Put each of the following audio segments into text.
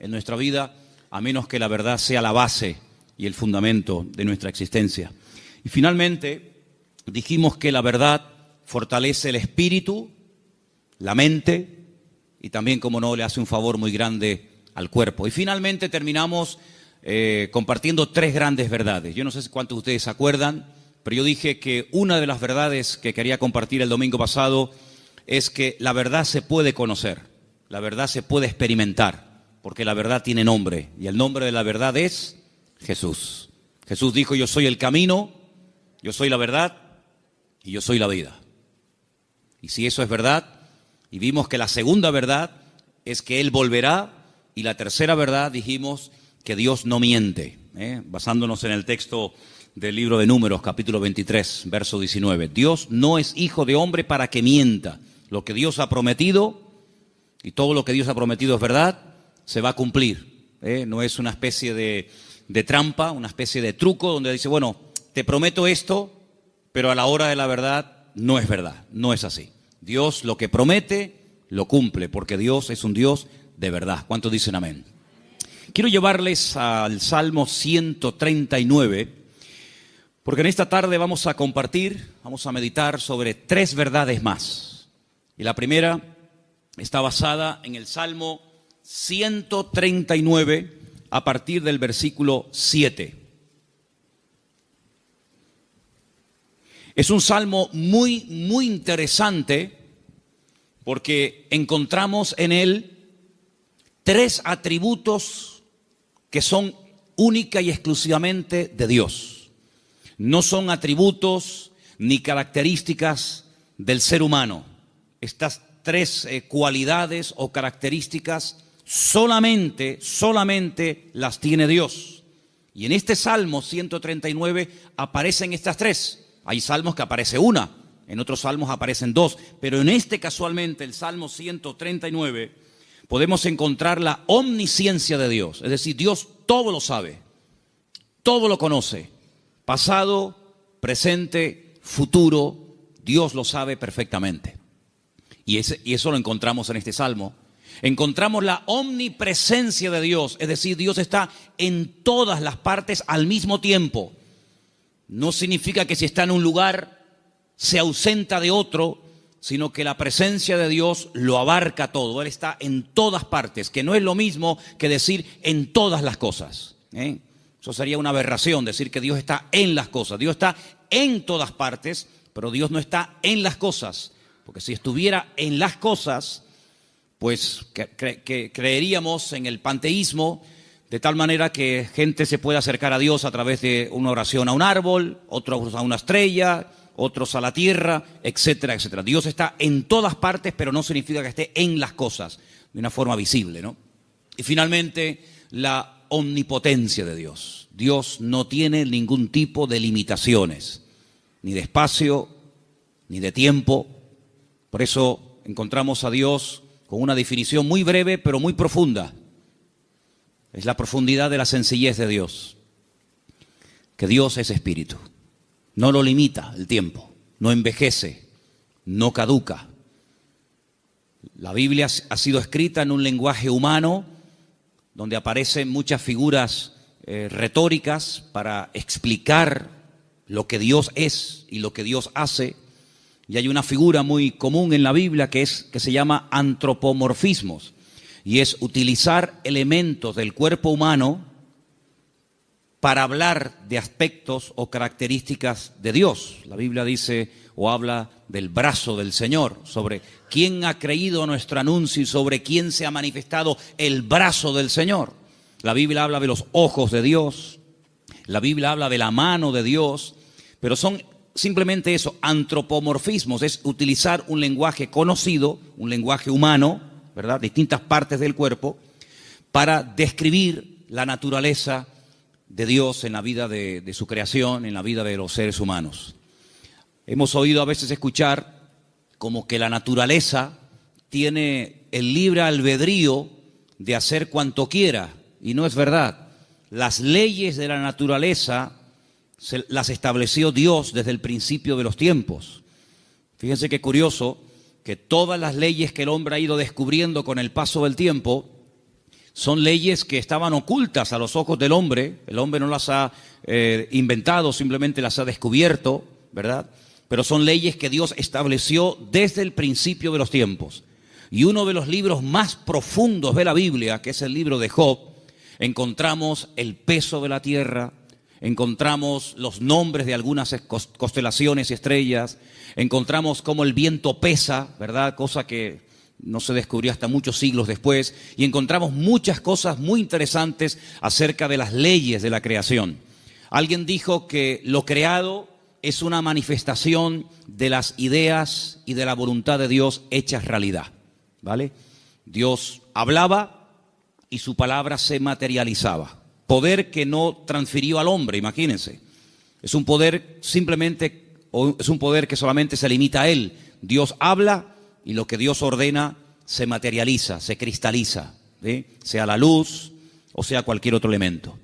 en nuestra vida a menos que la verdad sea la base y el fundamento de nuestra existencia. Y finalmente dijimos que la verdad fortalece el espíritu, la mente y también, como no, le hace un favor muy grande al cuerpo. Y finalmente terminamos compartiendo tres grandes verdades. Yo no sé cuántos de ustedes se acuerdan, pero yo dije que una de las verdades que quería compartir el domingo pasado es que la verdad se puede conocer, la verdad se puede experimentar, porque la verdad tiene nombre, y el nombre de la verdad es Jesús. Jesús dijo: yo soy el camino, yo soy la verdad y yo soy la vida. Y si eso es verdad, y vimos que la segunda verdad es que Él volverá, y la tercera verdad dijimos que Dios no miente, basándonos en el texto del libro de Números, capítulo 23, verso 19. Dios no es hijo de hombre para que mienta. Lo que Dios ha prometido, y todo lo que Dios ha prometido es verdad, se va a cumplir. No es una especie de trampa, una especie de truco donde dice: bueno, te prometo esto, pero a la hora de la verdad no es verdad. No es así. Dios lo que promete, lo cumple, porque Dios es un Dios de verdad. ¿Cuántos dicen amén? Quiero llevarles al Salmo 139, porque en esta tarde vamos a compartir, vamos a meditar sobre tres verdades más. Y la primera está basada en el Salmo 139 a partir del versículo 7. Es un salmo muy interesante porque encontramos en él tres atributos que son única y exclusivamente de Dios. No son atributos ni características del ser humano. Estas tres cualidades o características solamente las tiene Dios. Y en este Salmo 139 aparecen estas tres. Hay salmos que aparece una, en otros salmos aparecen dos, pero en este casualmente, el Salmo 139, podemos encontrar la omnisciencia de Dios. Es decir, Dios todo lo sabe, todo lo conoce, pasado, presente, futuro, Dios lo sabe perfectamente. Y eso lo encontramos en este salmo. Encontramos la omnipresencia de Dios, es decir, Dios está en todas las partes al mismo tiempo. No significa que si está en un lugar se ausenta de otro, sino que la presencia de Dios lo abarca todo. Él está en todas partes, que no es lo mismo que decir en todas las cosas. Eso sería una aberración, decir que Dios está en las cosas. Dios está en todas partes, pero Dios no está en las cosas. Porque si estuviera en las cosas, pues creeríamos en el panteísmo, de tal manera que gente se puede acercar a Dios a través de una oración a un árbol, otros a una estrella, otros a la tierra, etcétera, etcétera. Dios está en todas partes, pero no significa que esté en las cosas, de una forma visible, ¿no? Y finalmente, la omnipotencia de Dios. Dios no tiene ningún tipo de limitaciones, ni de espacio, ni de tiempo. Por eso encontramos a Dios con una definición muy breve, pero muy profunda. Es la profundidad de la sencillez de Dios. Que Dios es espíritu. No lo limita el tiempo, no envejece, no caduca. La Biblia ha sido escrita en un lenguaje humano donde aparecen muchas figuras retóricas para explicar lo que Dios es y lo que Dios hace. Y hay una figura muy común en la Biblia que se llama antropomorfismos, y es utilizar elementos del cuerpo humano para hablar de aspectos o características de Dios. La Biblia dice o habla del brazo del Señor, sobre quién ha creído nuestro anuncio y sobre quién se ha manifestado el brazo del Señor. La Biblia habla de los ojos de Dios, la Biblia habla de la mano de Dios, pero son simplemente eso, antropomorfismos, es utilizar un lenguaje conocido, un lenguaje humano, ¿verdad? Distintas partes del cuerpo, para describir la naturaleza de Dios en la vida de su creación, en la vida de los seres humanos. Hemos oído a veces escuchar como que la naturaleza tiene el libre albedrío de hacer cuanto quiera, y no es verdad. Las leyes de la naturaleza las estableció Dios desde el principio de los tiempos. Fíjense qué curioso que todas las leyes que el hombre ha ido descubriendo con el paso del tiempo, Son leyes que estaban ocultas a los ojos del hombre. El hombre no las ha inventado, simplemente las ha descubierto, ¿verdad? Pero son leyes que Dios estableció desde el principio de los tiempos. Y uno de los libros más profundos de la Biblia, que es el libro de Job, encontramos el peso de la tierra, encontramos los nombres de algunas constelaciones y estrellas, encontramos cómo el viento pesa, ¿verdad? Cosa que no se descubrió hasta muchos siglos después, y encontramos muchas cosas muy interesantes acerca de las leyes de la creación. Alguien dijo que lo creado es una manifestación de las ideas y de la voluntad de Dios hechas realidad, ¿vale? Dios hablaba y su palabra se materializaba. Poder que no transfirió al hombre, imagínense. Es un poder simplemente, o es un poder que solamente se limita a él. Dios habla y lo que Dios ordena se materializa, se cristaliza, ¿sí? Sea la luz o sea cualquier otro elemento.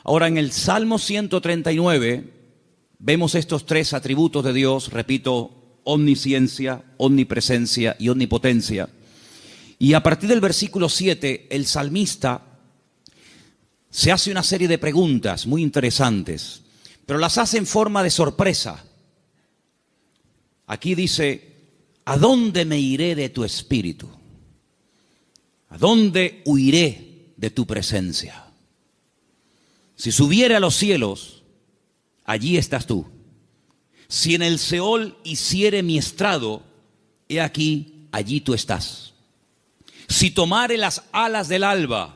Ahora, en el Salmo 139 vemos estos tres atributos de Dios, repito, omnisciencia, omnipresencia y omnipotencia. Y a partir del versículo 7, el salmista se hace una serie de preguntas muy interesantes, pero las hace en forma de sorpresa. Aquí dice: ¿a dónde me iré de tu espíritu? ¿A dónde huiré de tu presencia? Si subiere a los cielos, allí estás tú. Si en el Seol hiciere mi estrado, he aquí, allí tú estás. Si tomare las alas del alba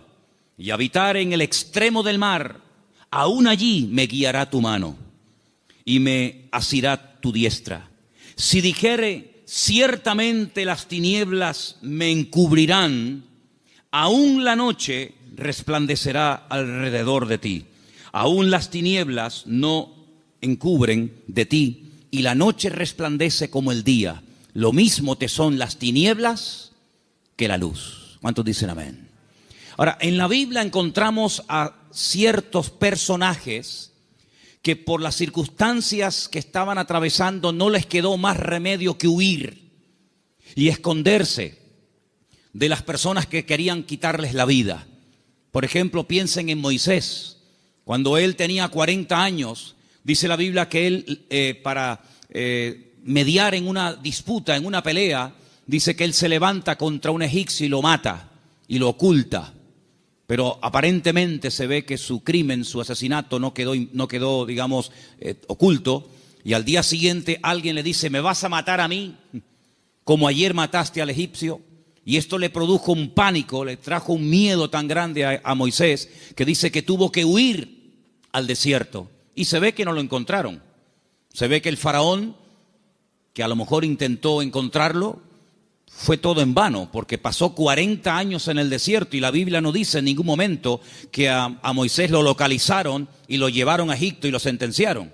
y habitare en el extremo del mar, aún allí me guiará tu mano y me asirá tu diestra. Si dijere: ciertamente las tinieblas me encubrirán, aún la noche resplandecerá alrededor de ti. Aún las tinieblas no encubren de ti, y la noche resplandece como el día. Lo mismo te son las tinieblas que la luz. ¿Cuántos dicen amén? Ahora, en la Biblia encontramos a ciertos personajes que por las circunstancias que estaban atravesando no les quedó más remedio que huir y esconderse de las personas que querían quitarles la vida. Por ejemplo, piensen en Moisés. Cuando él tenía 40 años, dice la Biblia que él, para mediar en una disputa, en una pelea, dice que él se levanta contra un egipcio y lo mata y lo oculta. Pero aparentemente se ve que su crimen, su asesinato no quedó, digamos, oculto. Y al día siguiente alguien le dice: ¿me vas a matar a mí como ayer mataste al egipcio? Y esto le produjo un pánico, le trajo un miedo tan grande a Moisés, que dice que tuvo que huir al desierto. Y se ve que no lo encontraron. Se ve que el faraón, que a lo mejor intentó encontrarlo, fue todo en vano, porque pasó 40 años en el desierto y la Biblia no dice en ningún momento que a Moisés lo localizaron y lo llevaron a Egipto y lo sentenciaron.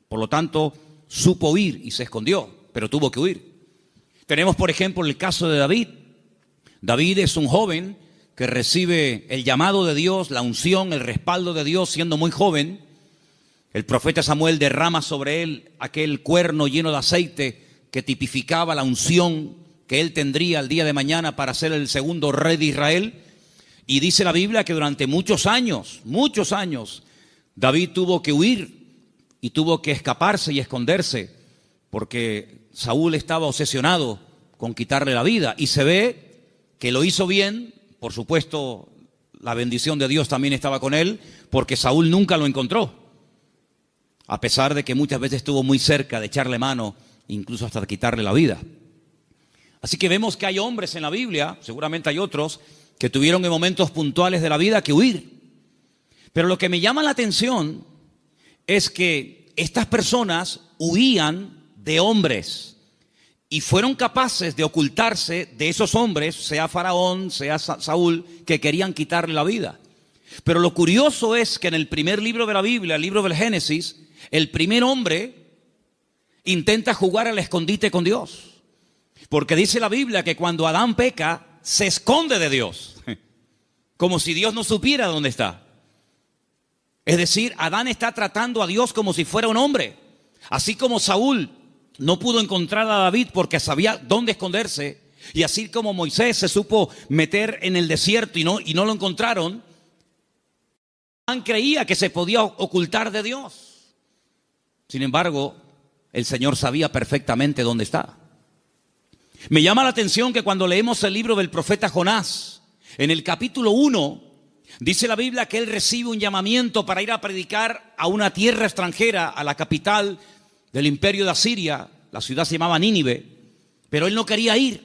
Por lo tanto, supo huir y se escondió, pero tuvo que huir. Tenemos, por ejemplo, el caso de David. David es un joven que recibe el llamado de Dios, la unción, el respaldo de Dios siendo muy joven. El profeta Samuel derrama sobre él aquel cuerno lleno de aceite que tipificaba la unción que él tendría el día de mañana para ser el segundo rey de Israel. Y dice la Biblia que durante muchos años, David tuvo que huir y tuvo que escaparse y esconderse, porque Saúl estaba obsesionado con quitarle la vida. Y se ve que lo hizo bien, por supuesto, la bendición de Dios también estaba con él, porque Saúl nunca lo encontró, a pesar de que muchas veces estuvo muy cerca de echarle mano, incluso hasta de quitarle la vida. Así que vemos que hay hombres en la Biblia, seguramente hay otros, que tuvieron en momentos puntuales de la vida que huir. Pero lo que me llama la atención es que estas personas huían de hombres y fueron capaces de ocultarse de esos hombres, sea Faraón, sea Saúl, que querían quitarle la vida. Pero lo curioso es que en el primer libro de la Biblia, el libro del Génesis, el primer hombre intenta jugar al escondite con Dios. Porque dice la Biblia que cuando Adán peca, se esconde de Dios, como si Dios no supiera dónde está. Es decir, Adán está tratando a Dios como si fuera un hombre. Así como Saúl no pudo encontrar a David porque sabía dónde esconderse, Y así como Moisés se supo meter en el desierto y no lo encontraron, creía que se podía ocultar de Dios. Sin embargo, el Señor sabía perfectamente dónde está. Me llama la atención que cuando leemos el libro del profeta Jonás, en el capítulo 1, dice la Biblia que él recibe un llamamiento para ir a predicar a una tierra extranjera, a la capital del imperio de Asiria. La ciudad se llamaba Nínive, pero él no quería ir,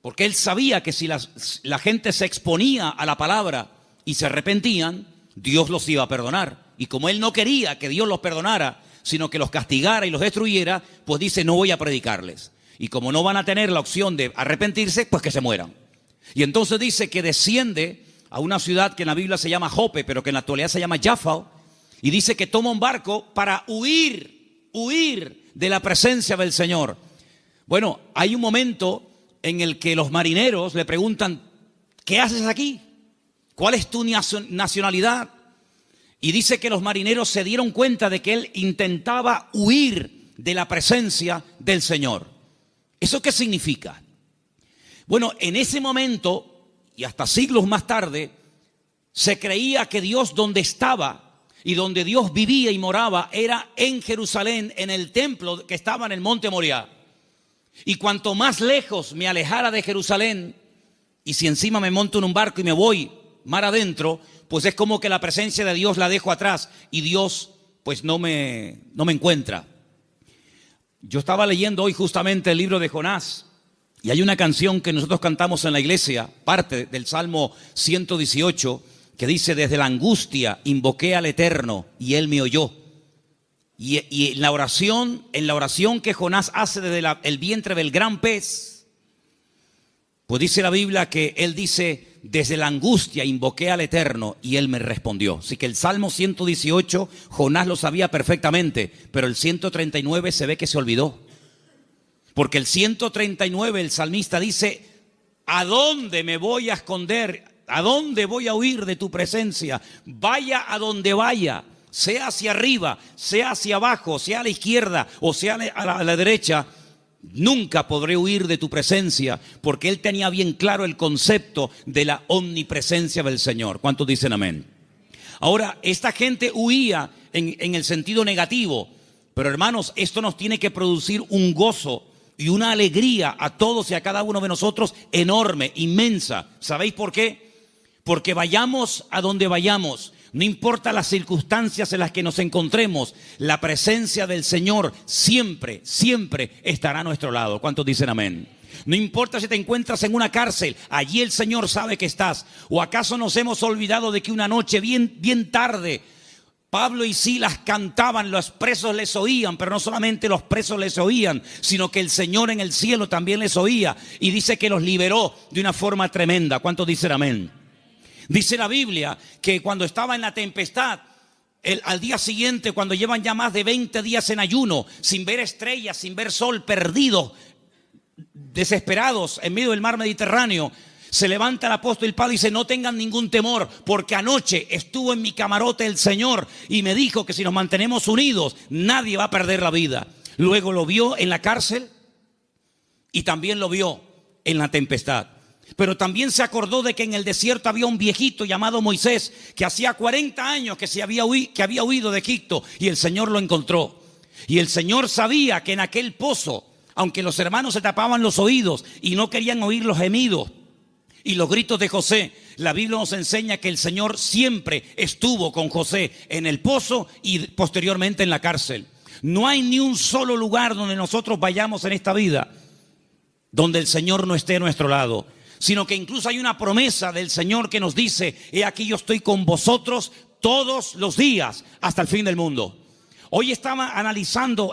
porque él sabía que si la gente se exponía a la palabra y se arrepentían, Dios los iba a perdonar. Y como él no quería que Dios los perdonara, sino que los castigara y los destruyera, pues dice, no voy a predicarles. Y como no van a tener la opción de arrepentirse, pues que se mueran. Y entonces dice que desciende a una ciudad que en la Biblia se llama Jope, pero que en la actualidad se llama Jaffa, y dice que toma un barco para huir de la presencia del Señor. Bueno, hay un momento en el que los marineros le preguntan, ¿qué haces aquí? ¿Cuál es tu nacionalidad? Y dice que los marineros se dieron cuenta de que él intentaba huir de la presencia del Señor. ¿Eso qué significa? Bueno, en ese momento, y hasta siglos más tarde, se creía que Dios donde estaba y donde Dios vivía y moraba era en Jerusalén, en el templo que estaba en el monte Moriah. Y cuanto más lejos me alejara de Jerusalén, y si encima me monto en un barco y me voy mar adentro, pues es como que la presencia de Dios la dejo atrás y Dios pues no me encuentra. Yo estaba leyendo hoy justamente el libro de Jonás y hay una canción que nosotros cantamos en la iglesia, parte del Salmo 118, que dice: desde la angustia invoqué al Eterno y Él me oyó. Y en la oración que Jonás hace desde el vientre del gran pez, pues dice la Biblia que él dice: desde la angustia invoqué al Eterno y Él me respondió. Así que el Salmo 118, Jonás lo sabía perfectamente, pero el 139 se ve que se olvidó. Porque el 139, el salmista dice: ¿a dónde me voy a esconder? ¿A dónde voy a huir de tu presencia? Vaya a donde vaya, sea hacia arriba, sea hacia abajo, sea a la izquierda o sea a la derecha, nunca podré huir de tu presencia, porque él tenía bien claro el concepto de la omnipresencia del Señor. ¿Cuántos dicen amén? Ahora, esta gente huía en el sentido negativo, pero hermanos, esto nos tiene que producir un gozo y una alegría a todos y a cada uno de nosotros enorme, inmensa. ¿Sabéis por qué? Porque vayamos a donde vayamos, no importa las circunstancias en las que nos encontremos, la presencia del Señor siempre, siempre estará a nuestro lado. ¿Cuántos dicen amén? No importa si te encuentras en una cárcel, allí el Señor sabe que estás. ¿O acaso nos hemos olvidado de que una noche bien tarde Pablo y Silas cantaban, los presos les oían, pero no solamente los presos les oían, sino que el Señor en el cielo también les oía, y dice que los liberó de una forma tremenda? ¿Cuántos dicen amén? Dice la Biblia que cuando estaba en la tempestad, al día siguiente, cuando llevan ya más de 20 días en ayuno, sin ver estrellas, sin ver sol, perdidos, desesperados en medio del mar Mediterráneo, se levanta el apóstol Pablo y dice: no tengan ningún temor, porque anoche estuvo en mi camarote el Señor y me dijo que si nos mantenemos unidos, nadie va a perder la vida. Luego lo vio en la cárcel y también lo vio en la tempestad. Pero también se acordó de que en el desierto había un viejito llamado Moisés, que hacía 40 años que había huido de Egipto, y el Señor lo encontró. Y el Señor sabía que en aquel pozo, aunque los hermanos se tapaban los oídos y no querían oír los gemidos y los gritos de José, la Biblia nos enseña que el Señor siempre estuvo con José en el pozo y posteriormente en la cárcel. No hay ni un solo lugar donde nosotros vayamos en esta vida donde el Señor no esté a nuestro lado, sino que incluso hay una promesa del Señor que nos dice: he aquí yo estoy con vosotros todos los días hasta el fin del mundo. Hoy estaba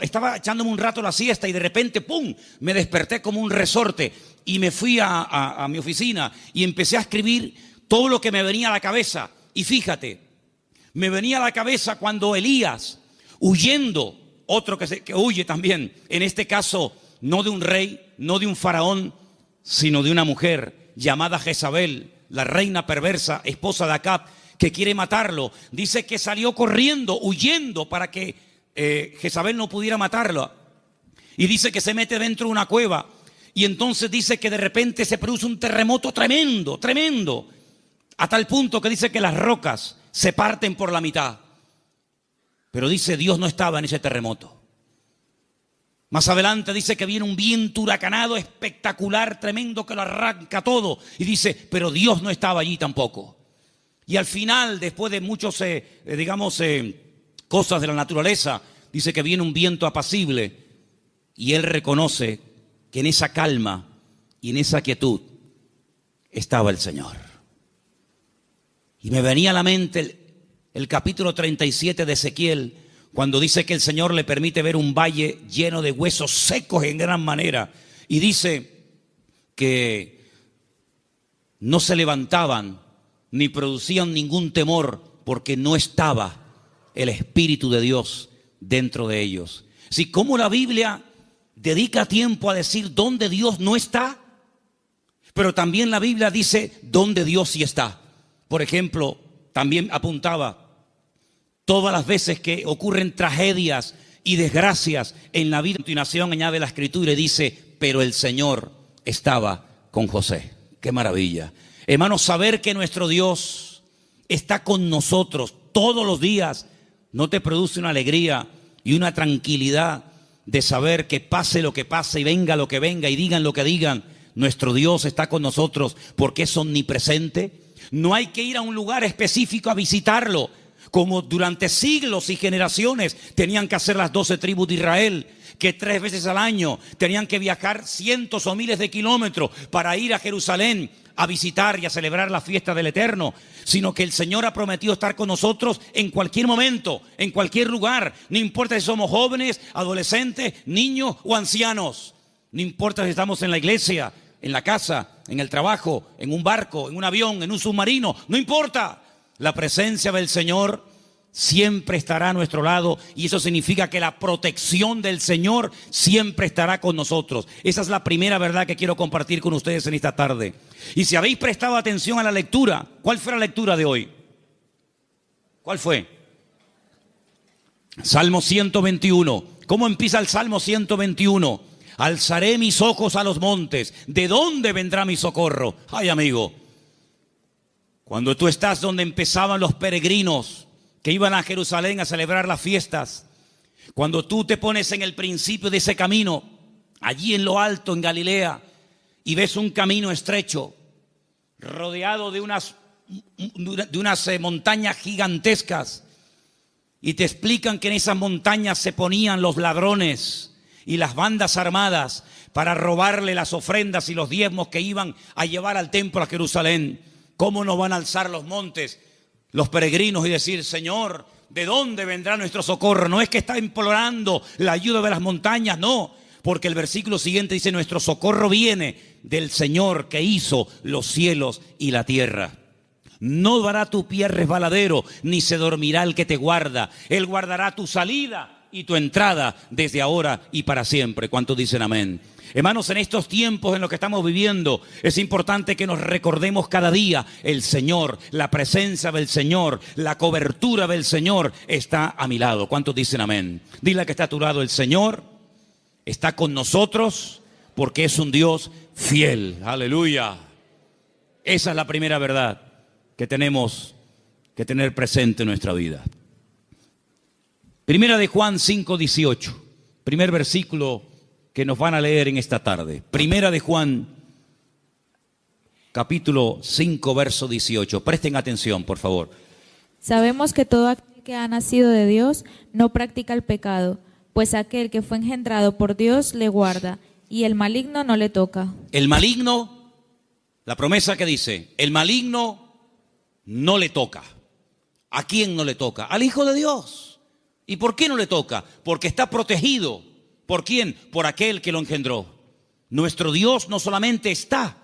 estaba echándome un rato la siesta y de repente, ¡pum!, me desperté como un resorte y me fui a mi oficina y empecé a escribir todo lo que me venía a la cabeza. Y fíjate, me venía a la cabeza cuando Elías, huyendo, otro que huye también, en este caso no de un rey, no de un faraón, sino de una mujer llamada Jezabel, la reina perversa, esposa de Acab, que quiere matarlo. Dice que salió corriendo, huyendo, para que Jezabel no pudiera matarlo. Y dice que se mete dentro de una cueva Y entonces dice que de repente se produce un terremoto tremendo, tremendo, a tal punto que dice que las rocas se parten por la mitad. Pero dice, Dios no estaba en ese terremoto. Más adelante dice que viene un viento huracanado espectacular, tremendo, que lo arranca todo. Y dice, pero Dios no estaba allí tampoco. Y al final, después de muchos, cosas de la naturaleza, dice que viene un viento apacible. Y él reconoce que en esa calma y en esa quietud estaba el Señor. Y me venía a la mente el capítulo 37 de Ezequiel, cuando dice que el Señor le permite ver un valle lleno de huesos secos en gran manera. Y dice que no se levantaban ni producían ningún temor porque no estaba el Espíritu de Dios dentro de ellos. Si como la Biblia dedica tiempo a decir dónde Dios no está, pero también la Biblia dice dónde Dios sí está. Por ejemplo, también apuntaba todas las veces que ocurren tragedias y desgracias en la vida. A continuación añade la Escritura y dice, pero el Señor estaba con José. ¡Qué maravilla! Hermanos, saber que nuestro Dios está con nosotros todos los días, ¿no te produce una alegría y una tranquilidad de saber que pase lo que pase y venga lo que venga y digan lo que digan, nuestro Dios está con nosotros porque es omnipresente? No hay que ir a un lugar específico a visitarlo, como durante siglos y generaciones tenían que hacer las 12 tribus de Israel, que 3 veces al año tenían que viajar cientos o miles de kilómetros para ir a Jerusalén a visitar y a celebrar la fiesta del Eterno, sino que el Señor ha prometido estar con nosotros en cualquier momento, en cualquier lugar, no importa si somos jóvenes, adolescentes, niños o ancianos, no importa si estamos en la iglesia, en la casa, en el trabajo, en un barco, en un avión, en un submarino, no importa. La presencia del Señor siempre estará a nuestro lado y eso significa que la protección del Señor siempre estará con nosotros. Esa es la primera verdad que quiero compartir con ustedes en esta tarde. Y si habéis prestado atención a la lectura, ¿cuál fue la lectura de hoy? ¿Cuál fue? Salmo 121. ¿Cómo empieza el Salmo 121? Alzaré mis ojos a los montes. ¿De dónde vendrá mi socorro? Ay, amigo, cuando tú estás donde empezaban los peregrinos que iban a Jerusalén a celebrar las fiestas, cuando tú te pones en el principio de ese camino, allí en lo alto, en Galilea, y ves un camino estrecho, rodeado de unas montañas gigantescas, y te explican que en esas montañas se ponían los ladrones y las bandas armadas para robarle las ofrendas y los diezmos que iban a llevar al templo a Jerusalén. ¿Cómo nos van a alzar los montes los peregrinos y decir, Señor, ¿de dónde vendrá nuestro socorro? No es que está implorando la ayuda de las montañas, no, porque el versículo siguiente dice, nuestro socorro viene del Señor que hizo los cielos y la tierra. No dará tu pie resbaladero, ni se dormirá el que te guarda. Él guardará tu salida y tu entrada desde ahora y para siempre. ¿Cuántos dicen amén? Hermanos, en estos tiempos en los que estamos viviendo, es importante que nos recordemos cada día, el Señor, la presencia del Señor, la cobertura del Señor está a mi lado. ¿Cuántos dicen amén? Dile que está a tu lado, el Señor está con nosotros porque es un Dios fiel. Aleluya. Esa es la primera verdad que tenemos que tener presente en nuestra vida. Primera de Juan 5:18, primer versículo que nos van a leer en esta tarde. Primera de Juan, capítulo 5, verso 18. Presten atención, por favor. Sabemos que todo aquel que ha nacido de Dios no practica el pecado, pues aquel que fue engendrado por Dios le guarda, y el maligno no le toca. El maligno, la promesa que dice, el maligno no le toca. ¿A quién no le toca? Al Hijo de Dios. ¿Y por qué no le toca? Porque está protegido. ¿Por quién? Por aquel que lo engendró. Nuestro Dios no solamente está,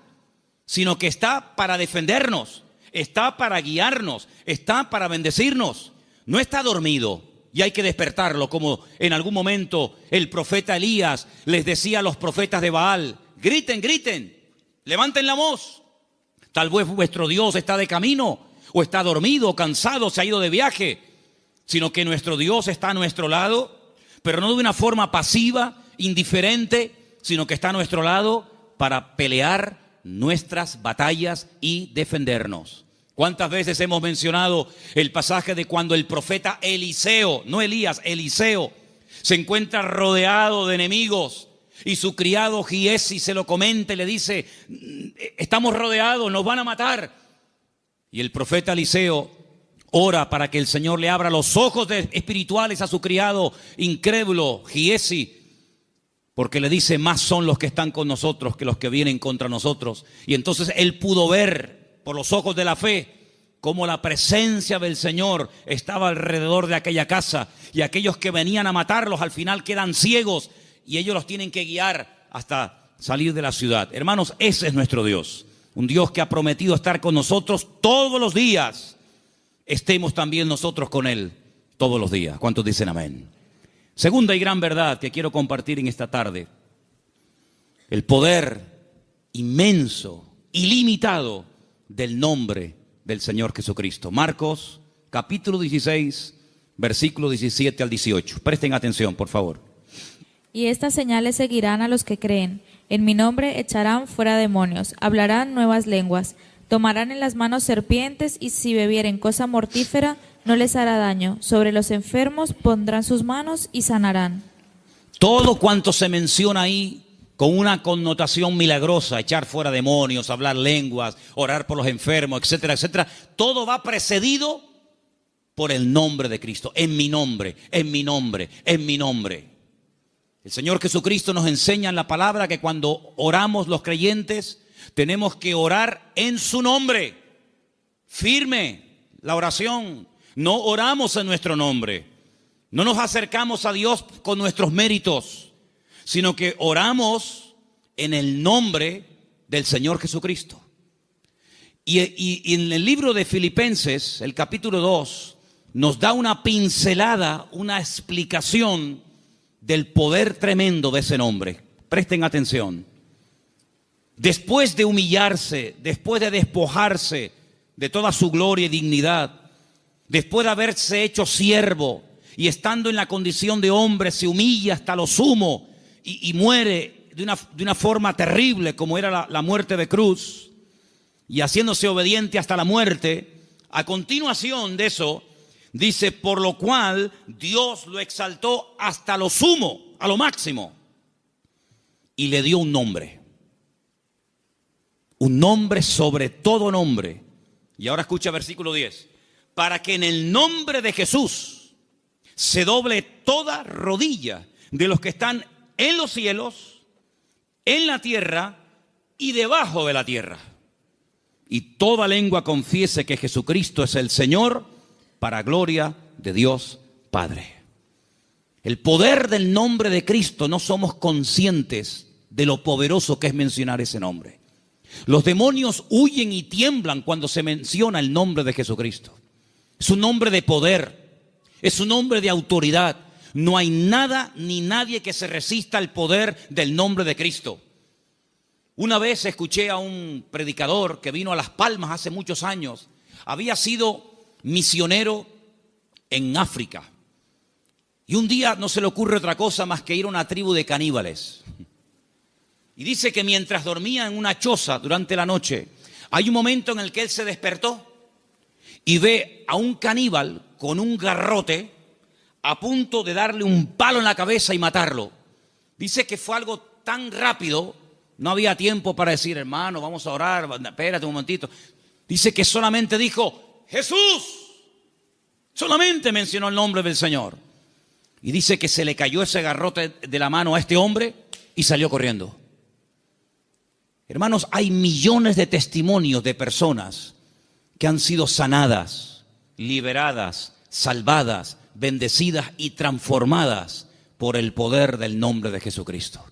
sino que está para defendernos, está para guiarnos, está para bendecirnos. No está dormido y hay que despertarlo, como en algún momento el profeta Elías les decía a los profetas de Baal, griten, griten, levanten la voz. Tal vez vuestro Dios está de camino, o está dormido, o cansado, se ha ido de viaje, sino que nuestro Dios está a nuestro lado, pero no de una forma pasiva, indiferente, sino que está a nuestro lado para pelear nuestras batallas y defendernos. ¿Cuántas veces hemos mencionado el pasaje de cuando el profeta Eliseo, no Elías, Eliseo, se encuentra rodeado de enemigos y su criado Giesi se lo comenta y le dice: estamos rodeados, nos van a matar? Y el profeta Eliseo ora para que el Señor le abra los ojos espirituales a su criado incrédulo Giesi, porque le dice: más son los que están con nosotros que los que vienen contra nosotros. Y entonces él pudo ver por los ojos de la fe cómo la presencia del Señor estaba alrededor de aquella casa, y aquellos que venían a matarlos al final quedan ciegos y ellos los tienen que guiar hasta salir de la ciudad. Hermanos, ese es nuestro Dios, un Dios que ha prometido estar con nosotros todos los días. Estemos también nosotros con Él todos los días. ¿Cuántos dicen amén? Segunda y gran verdad que quiero compartir en esta tarde: el poder inmenso, ilimitado del nombre del Señor Jesucristo. Marcos capítulo 16, versículo 17 al 18. Presten atención, por favor. Y estas señales seguirán a los que creen. En mi nombre echarán fuera demonios, hablarán nuevas lenguas, tomarán en las manos serpientes, y si bebieren cosa mortífera no les hará daño. Sobre los enfermos pondrán sus manos y sanarán. Todo cuanto se menciona ahí con una connotación milagrosa, echar fuera demonios, hablar lenguas, orar por los enfermos, etcétera, etcétera, todo va precedido por el nombre de Cristo. En mi nombre, en mi nombre, en mi nombre. El Señor Jesucristo nos enseña en la palabra que cuando oramos los creyentes tenemos que orar en su nombre. Firme la oración. No oramos en nuestro nombre. No nos acercamos a Dios con nuestros méritos, sino que oramos en el nombre del Señor Jesucristo. Y en el libro de Filipenses, el capítulo 2, nos da una pincelada, una explicación del poder tremendo de ese nombre. Presten atención. Después de humillarse, después de despojarse de toda su gloria y dignidad, después de haberse hecho siervo y estando en la condición de hombre, se humilla hasta lo sumo y muere de una forma terrible, como era la muerte de cruz, y haciéndose obediente hasta la muerte. A continuación de eso dice: por lo cual Dios lo exaltó hasta lo sumo, a lo máximo, y le dio un nombre sobre todo nombre. Y ahora escucha versículo 10: para que en el nombre de Jesús se doble toda rodilla de los que están en los cielos, en la tierra y debajo de la tierra, y toda lengua confiese que Jesucristo es el Señor, para gloria de Dios Padre. El poder del nombre de Cristo, no somos conscientes de lo poderoso que es mencionar ese nombre. Los demonios huyen y tiemblan cuando se menciona el nombre de Jesucristo. Es un nombre de poder, es un nombre de autoridad. No hay nada ni nadie que se resista al poder del nombre de Cristo. Una vez escuché a un predicador que vino a Las Palmas hace muchos años. Había sido misionero en África, y un día no se le ocurre otra cosa más que ir a una tribu de caníbales. Y dice que mientras dormía en una choza durante la noche, hay un momento en el que él se despertó y ve a un caníbal con un garrote a punto de darle un palo en la cabeza y matarlo. Dice que fue algo tan rápido, no había tiempo para decir: hermano, vamos a orar, espérate un momentito. Dice que solamente dijo: Jesús. Solamente mencionó el nombre del Señor. Y dice que se le cayó ese garrote de la mano a este hombre y salió corriendo. Hermanos, hay millones de testimonios de personas que han sido sanadas, liberadas, salvadas, bendecidas y transformadas por el poder del nombre de Jesucristo.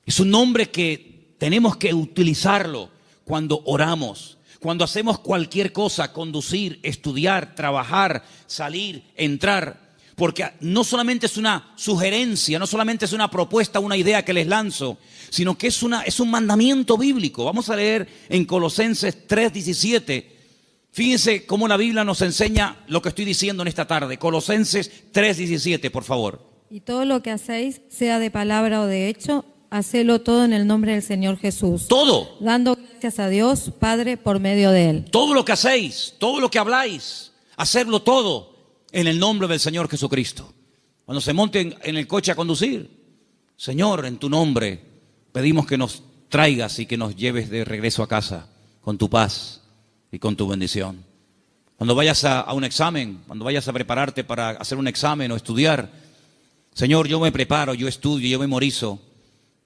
Es un nombre que tenemos que utilizarlo cuando oramos, cuando hacemos cualquier cosa: conducir, estudiar, trabajar, salir, entrar. Porque no solamente es una sugerencia, no solamente es una propuesta, una idea que les lanzo, sino que es un mandamiento bíblico. Vamos a leer en Colosenses 3:17. Fíjense cómo la Biblia nos enseña lo que estoy diciendo en esta tarde. Colosenses 3:17, por favor. Y todo lo que hacéis, sea de palabra o de hecho, hacelo todo en el nombre del Señor Jesús. Todo. Dando gracias a Dios, Padre, por medio de Él. Todo lo que hacéis, todo lo que habláis, hacerlo todo en el nombre del Señor Jesucristo. Cuando se monten en el coche a conducir, Señor, en tu nombre pedimos que nos traigas y que nos lleves de regreso a casa con tu paz y con tu bendición. Cuando vayas a un examen, cuando vayas a prepararte para hacer un examen o estudiar, Señor, yo me preparo, yo estudio, yo memorizo,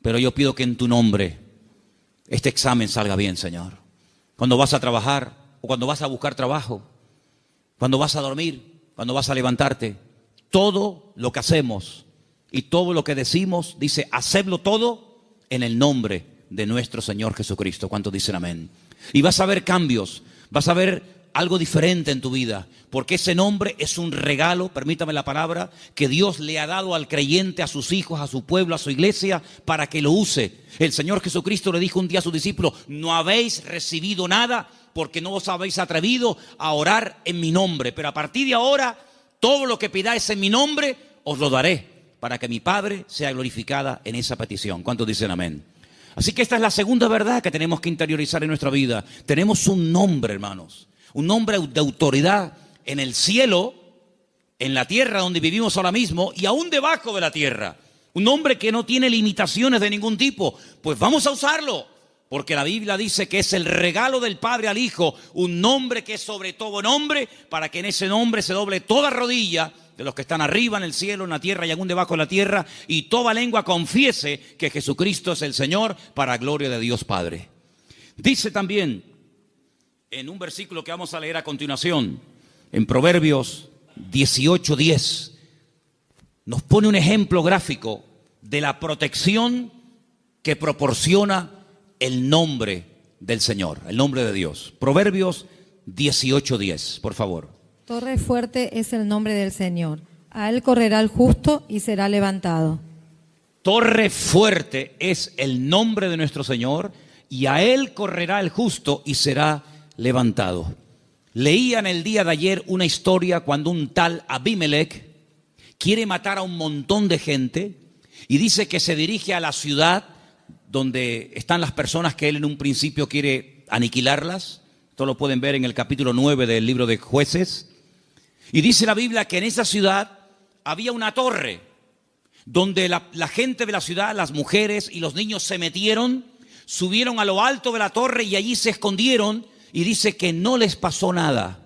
pero yo pido que en tu nombre este examen salga bien, Señor. Cuando vas a trabajar o cuando vas a buscar trabajo, cuando vas a dormir, cuando vas a levantarte, todo lo que hacemos y todo lo que decimos, dice, hacedlo todo en el nombre de nuestro Señor Jesucristo. ¿Cuántos dicen amén? Y vas a ver cambios, vas a ver algo diferente en tu vida, porque ese nombre es un regalo, permítame la palabra, que Dios le ha dado al creyente, a sus hijos, a su pueblo, a su iglesia, para que lo use. El Señor Jesucristo le dijo un día a sus discípulos, no habéis recibido nada porque no os habéis atrevido a orar en mi nombre, pero a partir de ahora, todo lo que pidáis en mi nombre, os lo daré, para que mi Padre sea glorificada en esa petición. ¿Cuántos dicen amén? Así que esta es la segunda verdad que tenemos que interiorizar en nuestra vida. Tenemos un nombre, hermanos. Un nombre de autoridad en el cielo, en la tierra donde vivimos ahora mismo y aún debajo de la tierra. Un nombre que no tiene limitaciones de ningún tipo. Pues vamos a usarlo, porque la Biblia dice que es el regalo del Padre al Hijo, un nombre que es sobre todo nombre, para que en ese nombre se doble toda rodilla de los que están arriba en el cielo, en la tierra y aún debajo de la tierra, y toda lengua confiese que Jesucristo es el Señor, para gloria de Dios Padre. Dice también en un versículo que vamos a leer a continuación, en Proverbios 18:10, nos pone un ejemplo gráfico de la protección que proporciona el nombre del Señor, el nombre de Dios. Proverbios 18:10, por favor. Torre fuerte es el nombre del Señor. A Él correrá el justo y será levantado. Torre fuerte es el nombre de nuestro Señor, y a Él correrá el justo y será levantado. Leía en el día de ayer una historia cuando un tal Abimelech quiere matar a un montón de gente y dice que se dirige a la ciudad donde están las personas que él en un principio quiere aniquilarlas. Esto lo pueden ver en el capítulo 9 del libro de Jueces. Y dice la Biblia que en esa ciudad había una torre donde la gente de la ciudad, las mujeres y los niños se metieron, subieron a lo alto de la torre y allí se escondieron. Y dice que no les pasó nada.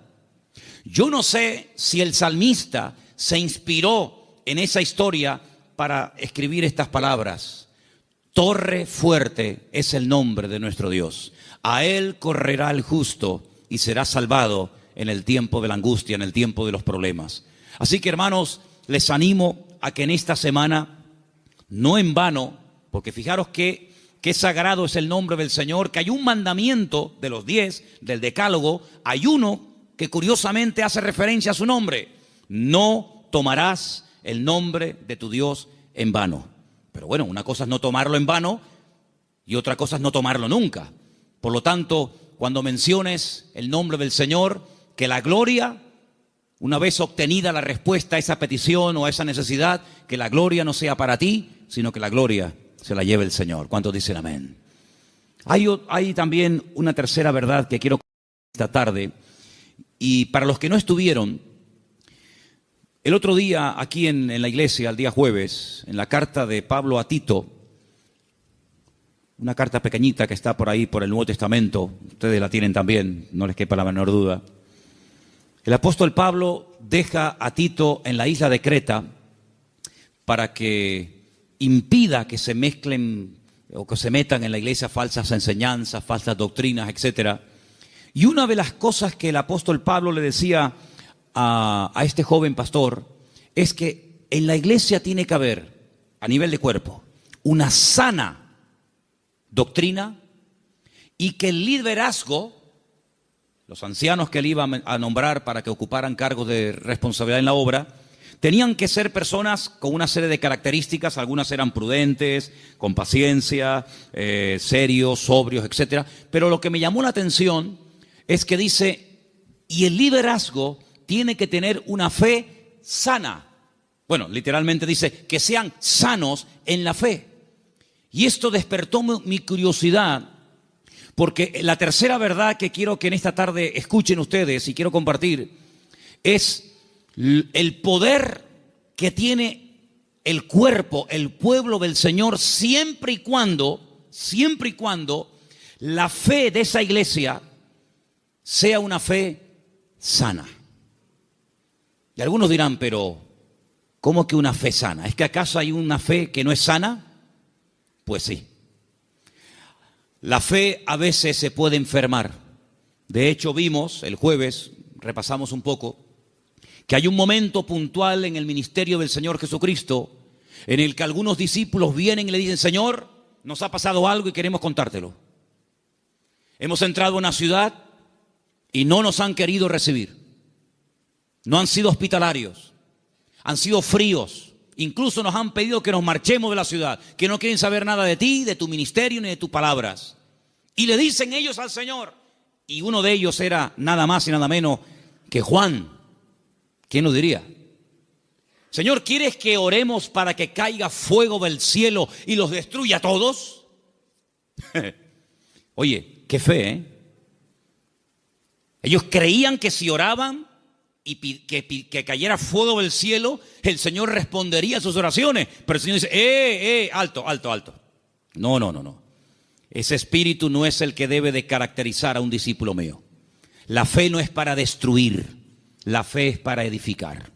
Yo no sé si el salmista se inspiró en esa historia para escribir estas palabras. Torre fuerte es el nombre de nuestro Dios. A Él correrá el justo y será salvado en el tiempo de la angustia, en el tiempo de los problemas. Así que, hermanos, les animo a que en esta semana, no en vano, porque fijaros que sagrado es el nombre del Señor, que hay un mandamiento de los 10, del decálogo, hay uno que curiosamente hace referencia a su nombre. No tomarás el nombre de tu Dios en vano. Pero bueno, una cosa es no tomarlo en vano y otra cosa es no tomarlo nunca. Por lo tanto, cuando menciones el nombre del Señor, que la gloria, una vez obtenida la respuesta a esa petición o a esa necesidad, que la gloria no sea para ti, sino que la gloria se la lleve el Señor. ¿Cuántos dicen amén? Hay también una tercera verdad que quiero compartir esta tarde. Y para los que no estuvieron, el otro día aquí en la iglesia, el día jueves, en la carta de Pablo a Tito, una carta pequeñita que está por ahí por el Nuevo Testamento, ustedes la tienen también, no les quepa la menor duda. El apóstol Pablo deja a Tito en la isla de Creta para que impida que se mezclen o que se metan en la iglesia falsas enseñanzas, falsas doctrinas, etc. Y una de las cosas que el apóstol Pablo le decía a este joven pastor es que en la iglesia tiene que haber, a nivel de cuerpo, una sana doctrina y que el liderazgo, los ancianos que él iba a nombrar para que ocuparan cargos de responsabilidad en la obra, tenían que ser personas con una serie de características. Algunas eran prudentes, con paciencia, serios, sobrios, etc. Pero lo que me llamó la atención es que dice, y el liderazgo tiene que tener una fe sana. Bueno, literalmente dice que sean sanos en la fe. Y esto despertó mi curiosidad, porque la tercera verdad que quiero que en esta tarde escuchen ustedes y quiero compartir es el poder que tiene el cuerpo, el pueblo del Señor, siempre y cuando la fe de esa iglesia sea una fe sana. Y algunos dirán, pero ¿cómo que una fe sana? ¿Es que acaso hay una fe que no es sana? Pues sí. La fe a veces se puede enfermar. De hecho, vimos el jueves, repasamos un poco, que hay un momento puntual en el ministerio del Señor Jesucristo en el que algunos discípulos vienen y le dicen, Señor, nos ha pasado algo y queremos contártelo. Hemos entrado a una ciudad y no nos han querido recibir. No han sido hospitalarios, han sido fríos. Incluso nos han pedido que nos marchemos de la ciudad, que no quieren saber nada de ti, de tu ministerio, ni de tus palabras. Y le dicen ellos al Señor, y uno de ellos era nada más y nada menos que Juan. ¿Quién lo diría? Señor, ¿quieres que oremos para que caiga fuego del cielo y los destruya a todos? Oye, qué fe, ¿eh? Ellos creían que si oraban y que cayera fuego del cielo, el Señor respondería a sus oraciones. Pero el Señor dice, alto. No. Ese espíritu no es el que debe de caracterizar a un discípulo mío. La fe no es para destruir, la fe es para edificar.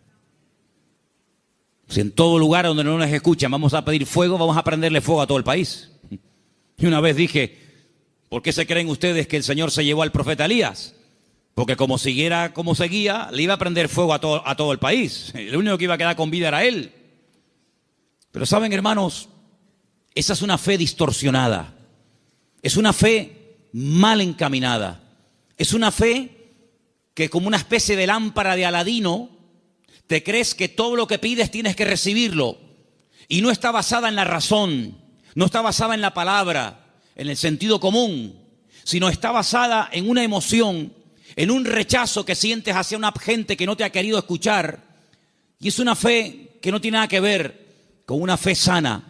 Si en todo lugar donde no nos escuchan vamos a pedir fuego, vamos a prenderle fuego a todo el país. Y una vez dije, ¿por qué se creen ustedes que el Señor se llevó al profeta Elías? Porque como siguiera como seguía, le iba a prender fuego a todo el país. El único que iba a quedar con vida era él. Pero saben, hermanos, esa es una fe distorsionada. Es una fe mal encaminada. Es una fe que, como una especie de lámpara de Aladino, te crees que todo lo que pides tienes que recibirlo. Y no está basada en la razón, no está basada en la palabra, en el sentido común, sino está basada en una emoción, en un rechazo que sientes hacia una gente que no te ha querido escuchar. Y es una fe que no tiene nada que ver con una fe sana,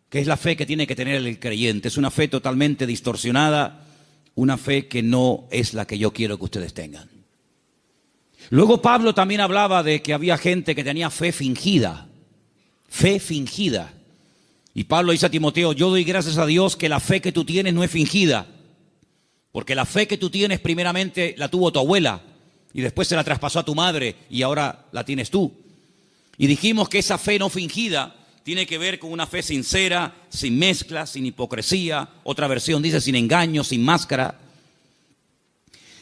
que es la fe que tiene que tener el creyente. Es una fe totalmente distorsionada, una fe que no es la que yo quiero que ustedes tengan. Luego Pablo también hablaba de que había gente que tenía fe fingida. Fe fingida. Y Pablo dice a Timoteo, yo doy gracias a Dios que la fe que tú tienes no es fingida. Porque la fe que tú tienes primeramente la tuvo tu abuela y después se la traspasó a tu madre y ahora la tienes tú. Y dijimos que esa fe no fingida tiene que ver con una fe sincera, sin mezcla, sin hipocresía. Otra versión dice sin engaño, sin máscara.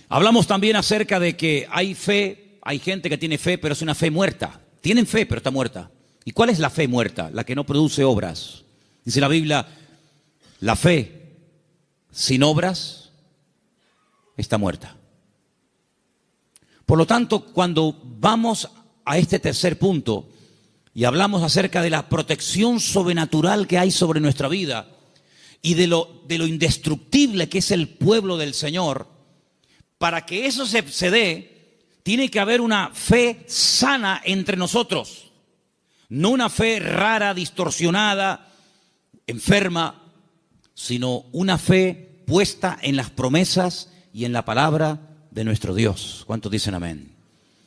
Hablamos también acerca de que hay fe, hay gente que tiene fe, pero es una fe muerta. Tienen fe, pero está muerta. ¿Y cuál es la fe muerta? La que no produce obras. Dice la Biblia, la fe sin obras está muerta. Por lo tanto, cuando vamos a este tercer punto y hablamos acerca de la protección sobrenatural que hay sobre nuestra vida y de lo indestructible que es el pueblo del Señor, para que eso se dé, tiene que haber una fe sana entre nosotros. No una fe rara, distorsionada, enferma, sino una fe puesta en las promesas y en la palabra de nuestro Dios. ¿Cuántos dicen amén?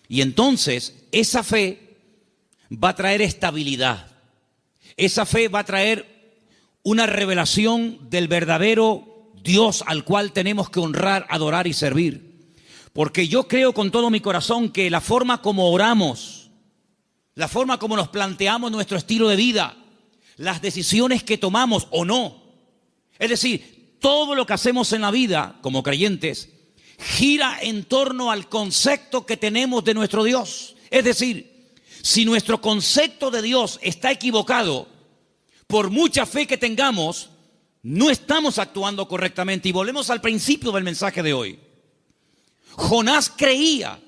Y entonces esa fe va a traer estabilidad. Esa fe va a traer una revelación del verdadero Dios al cual tenemos que honrar, adorar y servir. Porque yo creo con todo mi corazón que la forma como oramos, la forma como nos planteamos nuestro estilo de vida, las decisiones que tomamos o no, es decir, todo lo que hacemos en la vida como creyentes gira en torno al concepto que tenemos de nuestro Dios. Es decir, si nuestro concepto de Dios está equivocado, por mucha fe que tengamos, no estamos actuando correctamente. Y volvemos al principio del mensaje de hoy. Jonás creía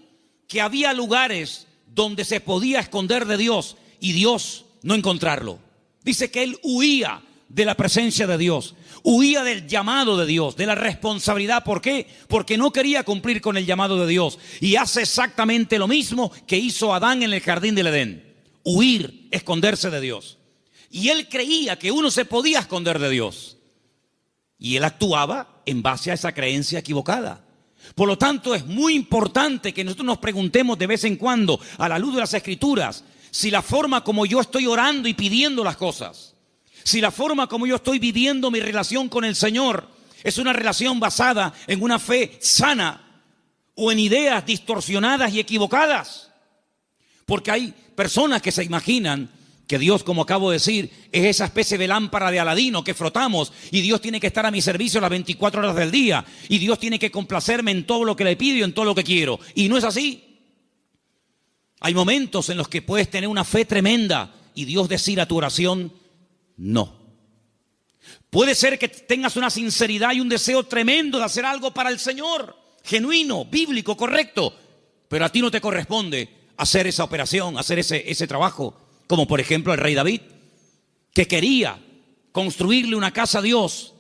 que había lugares donde se podía esconder de Dios y Dios no encontrarlo. Dice que él huía de la presencia de Dios, huía del llamado de Dios, de la responsabilidad. ¿Por qué? Porque no quería cumplir con el llamado de Dios. Y hace exactamente lo mismo que hizo Adán en el jardín del Edén: huir, esconderse de Dios. Y él creía que uno se podía esconder de Dios. Y él actuaba en base a esa creencia equivocada. Por lo tanto, es muy importante que nosotros nos preguntemos de vez en cuando, a la luz de las Escrituras, si la forma como yo estoy orando y pidiendo las cosas, si la forma como yo estoy viviendo mi relación con el Señor es una relación basada en una fe sana o en ideas distorsionadas y equivocadas. Porque hay personas que se imaginan que Dios, como acabo de decir, es esa especie de lámpara de Aladino que frotamos y Dios tiene que estar a mi servicio las 24 horas del día y Dios tiene que complacerme en todo lo que le pido y en todo lo que quiero. Y no es así. Hay momentos en los que puedes tener una fe tremenda y Dios decir a tu oración, no. Puede ser que tengas una sinceridad y un deseo tremendo de hacer algo para el Señor, genuino, bíblico, correcto, pero a ti no te corresponde hacer esa operación, hacer ese trabajo. Como por ejemplo el rey David, que quería construirle una casa a Dios.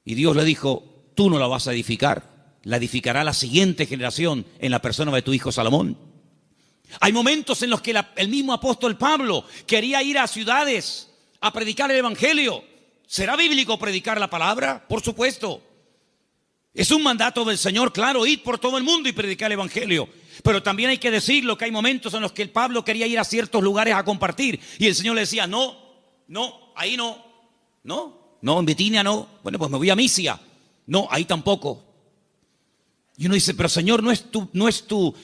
Y Dios le dijo, tú no la vas a edificar, la edificará la siguiente generación en la persona de tu hijo Salomón. Hay momentos en los que el mismo apóstol Pablo quería ir a ciudades a predicar el evangelio. ¿Será bíblico predicar la palabra? Por supuesto. Es un mandato del Señor, claro, ir por todo el mundo y predicar el evangelio. Pero también hay que decirlo que hay momentos en los que el Pablo quería ir a ciertos lugares a compartir y el Señor le decía, no, ahí no, en Bitinia no, bueno, pues me voy a Misia, no, ahí tampoco. Y uno dice, pero Señor, ¿no es tu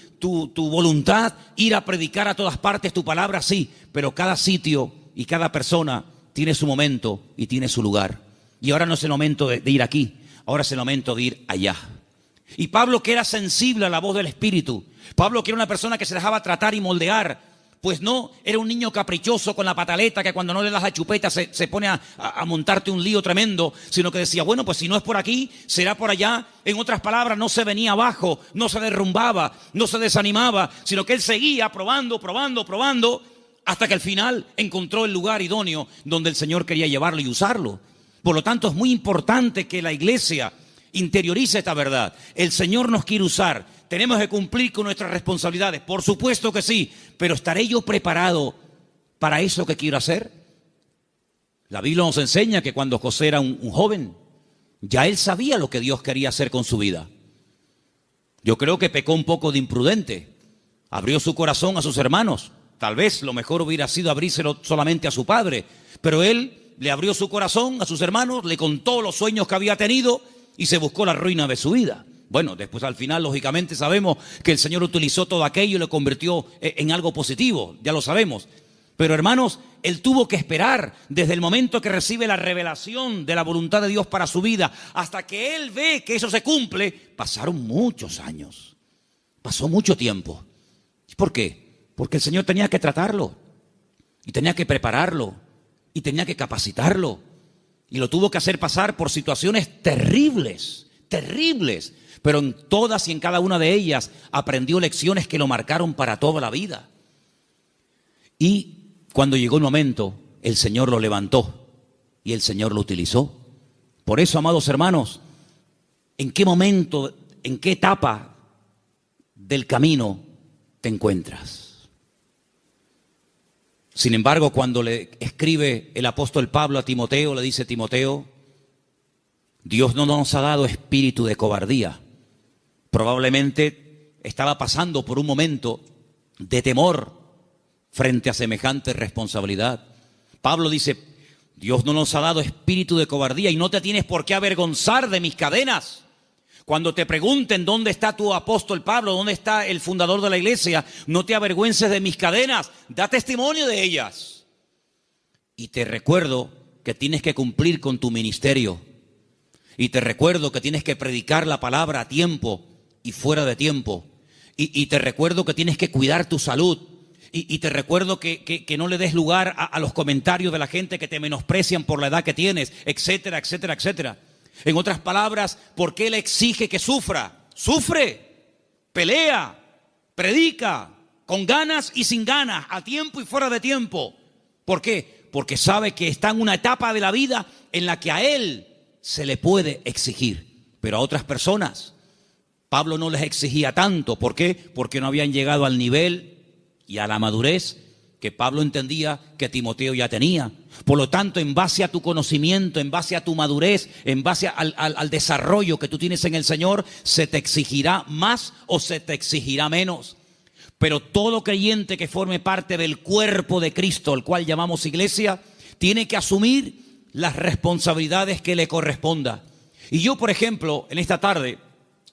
voluntad ir a predicar a todas partes tu palabra? Sí, pero cada sitio y cada persona tiene su momento y tiene su lugar. Y ahora no es el momento de ir aquí, ahora es el momento de ir allá. Y Pablo, que era sensible a la voz del Espíritu, Pablo, que era una persona que se dejaba tratar y moldear, pues no era un niño caprichoso con la pataleta que cuando no le das la chupeta se pone a montarte un lío tremendo, sino que decía, bueno, pues si no es por aquí, será por allá. En otras palabras, no se venía abajo, no se derrumbaba, no se desanimaba, sino que él seguía probando, hasta que al final encontró el lugar idóneo donde el Señor quería llevarlo y usarlo. Por lo tanto, es muy importante que la iglesia interiorice esta verdad. El Señor nos quiere usar. Tenemos que cumplir con nuestras responsabilidades. Por supuesto que sí. Pero ¿estaré yo preparado para eso que quiero hacer? La Biblia nos enseña que cuando José era un joven, ya él sabía lo que Dios quería hacer con su vida. Yo creo que pecó un poco de imprudente. Abrió su corazón a sus hermanos. Tal vez lo mejor hubiera sido abrírselo solamente a su padre. Pero él le abrió su corazón a sus hermanos, le contó los sueños que había tenido y se buscó la ruina de su vida. Bueno, después al final, lógicamente, sabemos que el Señor utilizó todo aquello y lo convirtió en algo positivo, ya lo sabemos. Pero hermanos, él tuvo que esperar desde el momento que recibe la revelación de la voluntad de Dios para su vida, hasta que él ve que eso se cumple, pasaron muchos años, pasó mucho tiempo. ¿Por qué? Porque el Señor tenía que tratarlo, y tenía que prepararlo, y tenía que capacitarlo. Y lo tuvo que hacer pasar por situaciones terribles, pero en todas y en cada una de ellas aprendió lecciones que lo marcaron para toda la vida. Y cuando llegó el momento, el Señor lo levantó y el Señor lo utilizó. Por eso, amados hermanos, ¿en qué momento, en qué etapa del camino te encuentras? Sin embargo, cuando le escribe el apóstol Pablo a Timoteo, le dice: Timoteo, Dios no nos ha dado espíritu de cobardía. Probablemente estaba pasando por un momento de temor frente a semejante responsabilidad. Pablo dice: Dios no nos ha dado espíritu de cobardía y no te tienes por qué avergonzar de mis cadenas. Cuando te pregunten dónde está tu apóstol Pablo, dónde está el fundador de la iglesia, no te avergüences de mis cadenas, da testimonio de ellas. Y te recuerdo que tienes que cumplir con tu ministerio. Y te recuerdo que tienes que predicar la palabra a tiempo y fuera de tiempo. Y te recuerdo que tienes que cuidar tu salud. Y te recuerdo que no le des lugar a los comentarios de la gente que te menosprecian por la edad que tienes, etcétera, etcétera, etcétera. En otras palabras, ¿por qué le exige que sufra? Sufre, pelea, predica, con ganas y sin ganas, a tiempo y fuera de tiempo. ¿Por qué? Porque sabe que está en una etapa de la vida en la que a él se le puede exigir, pero a otras personas Pablo no les exigía tanto. ¿Por qué? Porque no habían llegado al nivel y a la madurez que Pablo entendía que Timoteo ya tenía. Por lo tanto, en base a tu conocimiento, en base a tu madurez, en base al desarrollo que tú tienes en el Señor, se te exigirá más o se te exigirá menos. Pero todo creyente que forme parte del cuerpo de Cristo, el cual llamamos iglesia, tiene que asumir las responsabilidades que le corresponda. Y yo, por ejemplo, en esta tarde,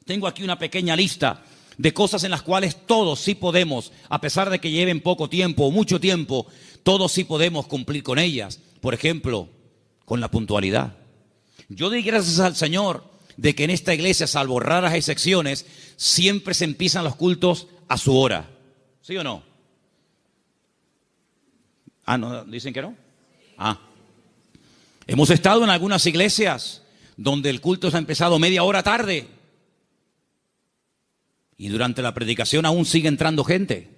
tengo aquí una pequeña lista de cosas en las cuales todos sí podemos, a pesar de que lleven poco tiempo o mucho tiempo, todos sí podemos cumplir con ellas. Por ejemplo, con la puntualidad. Yo doy gracias al Señor de que en esta iglesia, salvo raras excepciones, siempre se empiezan los cultos a su hora. ¿Sí o no? ¿No? ¿Dicen que no? Hemos estado en algunas iglesias donde el culto se ha empezado media hora tarde. Y durante la predicación aún sigue entrando gente.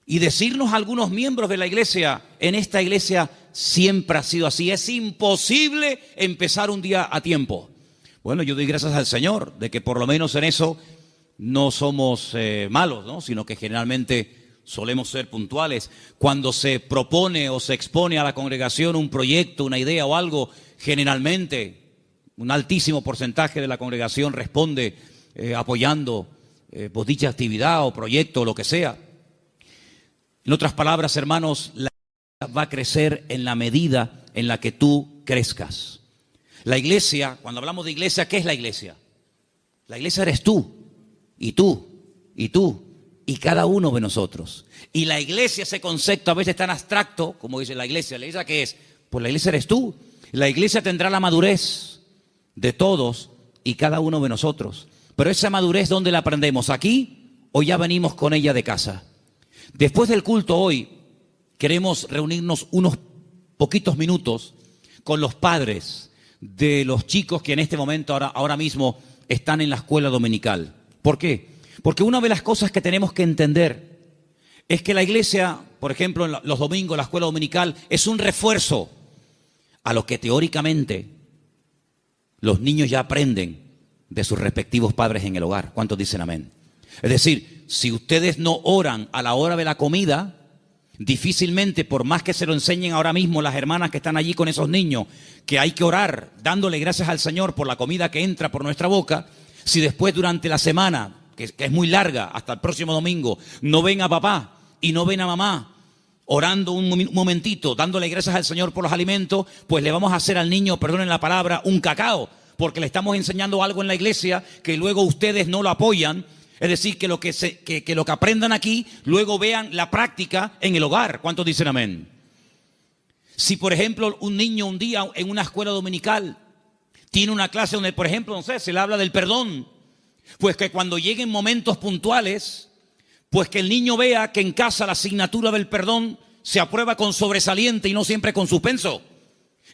Y decirnos a algunos miembros de la iglesia, en esta iglesia siempre ha sido así. Es imposible empezar un día a tiempo. Bueno, yo doy gracias al Señor de que por lo menos en eso no somos malos, ¿no? Sino que generalmente solemos ser puntuales. Cuando se propone o se expone a la congregación un proyecto, una idea o algo, generalmente un altísimo porcentaje de la congregación responde apoyando pues dicha actividad o proyecto o lo que sea. En otras palabras, hermanos, la iglesia va a crecer en la medida en la que tú crezcas. La iglesia, cuando hablamos de iglesia, ¿qué es la iglesia? La iglesia eres tú, y tú, y tú, y cada uno de nosotros. Y la iglesia, ese concepto a veces tan abstracto, como dice la iglesia ¿qué es? Pues la iglesia eres tú. La iglesia tendrá la madurez de todos y cada uno de nosotros. Pero esa madurez, ¿dónde la aprendemos? ¿Aquí o ya venimos con ella de casa? Después del culto hoy, queremos reunirnos unos poquitos minutos con los padres de los chicos que en este momento, ahora mismo, están en la escuela dominical. ¿Por qué? Porque una de las cosas que tenemos que entender es que la iglesia, por ejemplo, en los domingos, la escuela dominical, es un refuerzo a lo que teóricamente los niños ya aprenden de sus respectivos padres en el hogar. ¿Cuántos dicen amén? Es decir, si ustedes no oran a la hora de la comida, difícilmente, por más que se lo enseñen ahora mismo las hermanas que están allí con esos niños, que hay que orar dándole gracias al Señor por la comida que entra por nuestra boca, si después durante la semana, que es muy larga, hasta el próximo domingo, no ven a papá y no ven a mamá orando un momentito, dándole gracias al Señor por los alimentos, pues le vamos a hacer al niño, perdonen la palabra, un cacao, porque le estamos enseñando algo en la iglesia que luego ustedes no lo apoyan. Es decir, que lo que aprendan aquí, luego vean la práctica en el hogar. ¿Cuántos dicen amén? Si, por ejemplo, un niño un día en una escuela dominical tiene una clase donde, por ejemplo, no sé, se le habla del perdón, pues que cuando lleguen momentos puntuales, pues que el niño vea que en casa la asignatura del perdón se aprueba con sobresaliente y no siempre con suspenso.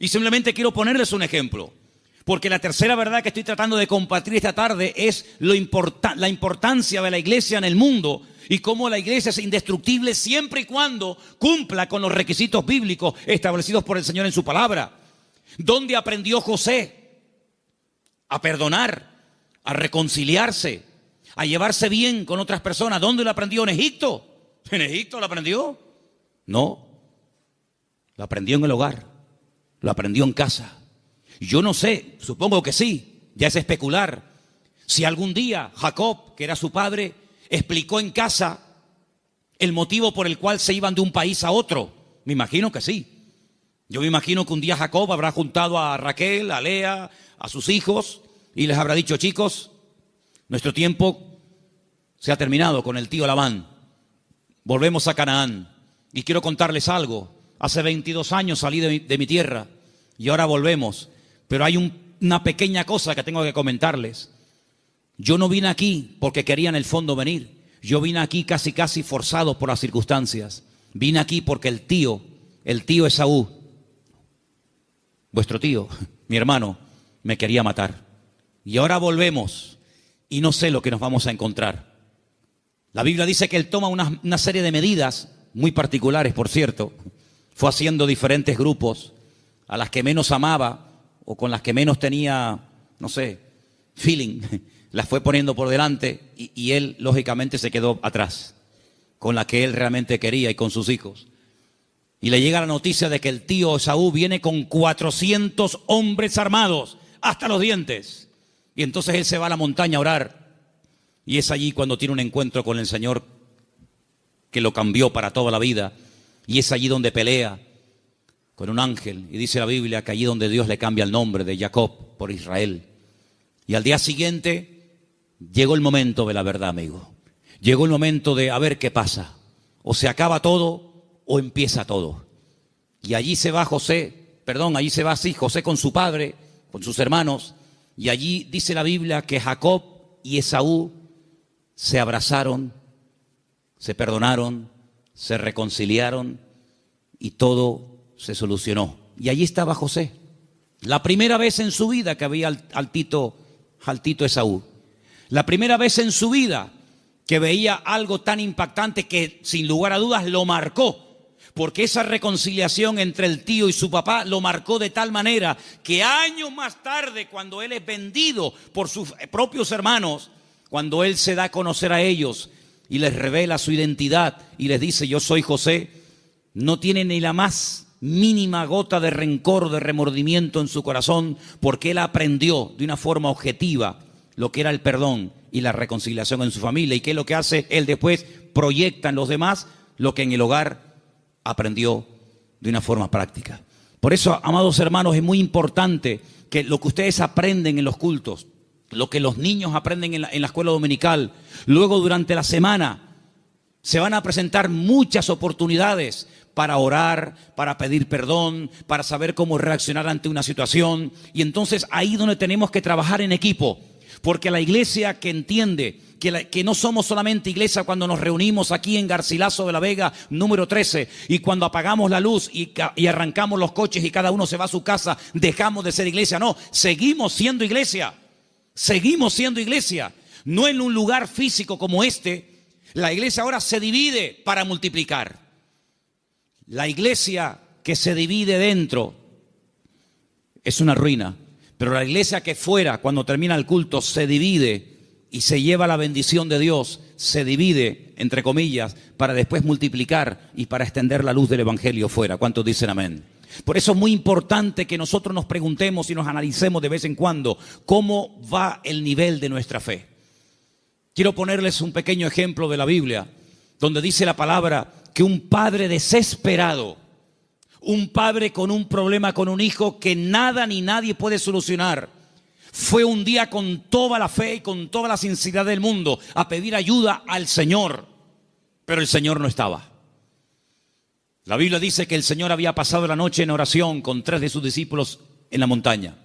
Y simplemente quiero ponerles un ejemplo. Porque la tercera verdad que estoy tratando de compartir esta tarde es la importancia de la iglesia en el mundo y cómo la iglesia es indestructible siempre y cuando cumpla con los requisitos bíblicos establecidos por el Señor en su palabra. ¿Dónde aprendió José a perdonar, a reconciliarse, a llevarse bien con otras personas? ¿Dónde lo aprendió? ¿En Egipto? ¿En Egipto lo aprendió? No, lo aprendió en el hogar, lo aprendió en casa. Yo no sé, supongo que sí, ya es especular. Si algún día Jacob, que era su padre, explicó en casa el motivo por el cual se iban de un país a otro. Me imagino que sí. Yo me imagino que un día Jacob habrá juntado a Raquel, a Lea, a sus hijos y les habrá dicho: chicos, nuestro tiempo se ha terminado con el tío Labán. Volvemos a Canaán. Y quiero contarles algo. Hace 22 años salí de mi tierra y ahora volvemos. Pero hay una pequeña cosa que tengo que comentarles. Yo no vine aquí porque quería en el fondo venir. Yo vine aquí casi forzado por las circunstancias. Vine aquí porque el tío Esaú, vuestro tío, mi hermano, me quería matar. Y ahora volvemos y no sé lo que nos vamos a encontrar. La Biblia dice que él toma una serie de medidas, muy particulares por cierto. Fue haciendo diferentes grupos, a las que menos amaba o con las que menos tenía, no sé, feeling, las fue poniendo por delante y él lógicamente se quedó atrás, con la que él realmente quería y con sus hijos. Y le llega la noticia de que el tío Esaú viene con 400 hombres armados hasta los dientes. Y entonces él se va a la montaña a orar. Y es allí cuando tiene un encuentro con el Señor que lo cambió para toda la vida. Y es allí donde pelea con un ángel. Y dice la Biblia que allí donde Dios le cambia el nombre de Jacob por Israel. Y al día siguiente llegó el momento de la verdad, amigo. Llegó el momento de a ver qué pasa. O se acaba todo o empieza todo. Y allí se va José con su padre, con sus hermanos. Y allí dice la Biblia que Jacob y Esaú se abrazaron, se perdonaron, se reconciliaron y todo se solucionó. Y allí estaba José. La primera vez en su vida que veía al tito Esaú. La primera vez en su vida que veía algo tan impactante que sin lugar a dudas lo marcó. Porque esa reconciliación entre el tío y su papá lo marcó de tal manera que años más tarde, cuando él es vendido por sus propios hermanos, cuando él se da a conocer a ellos y les revela su identidad y les dice: yo soy José, no tiene ni la más mínima gota de rencor, de remordimiento en su corazón, porque él aprendió de una forma objetiva lo que era el perdón y la reconciliación en su familia. ¿Y qué es lo que hace? Él después proyecta en los demás lo que en el hogar aprendió de una forma práctica. Por eso, amados hermanos, es muy importante que lo que ustedes aprenden en los cultos, lo que los niños aprenden en la escuela dominical, luego durante la semana, se van a presentar muchas oportunidades para orar, para pedir perdón, para saber cómo reaccionar ante una situación. Y entonces ahí donde tenemos que trabajar en equipo. Porque la iglesia que entiende que no somos solamente iglesia cuando nos reunimos aquí en Garcilaso de la Vega, número 13, y cuando apagamos la luz y arrancamos los coches y cada uno se va a su casa, dejamos de ser iglesia. No, seguimos siendo iglesia. Seguimos siendo iglesia. No en un lugar físico como este. La iglesia ahora se divide para multiplicar. La iglesia que se divide dentro es una ruina. Pero la iglesia que fuera, cuando termina el culto, se divide y se lleva la bendición de Dios, se divide, entre comillas, para después multiplicar y para extender la luz del evangelio fuera. ¿Cuántos dicen amén? Por eso es muy importante que nosotros nos preguntemos y nos analicemos de vez en cuando cómo va el nivel de nuestra fe. Quiero ponerles un pequeño ejemplo de la Biblia, donde dice la palabra que un padre desesperado, un padre con un problema con un hijo que nada ni nadie puede solucionar, fue un día con toda la fe y con toda la sinceridad del mundo a pedir ayuda al Señor, pero el Señor no estaba. La Biblia dice que el Señor había pasado la noche en oración con 3 de sus discípulos en la montaña.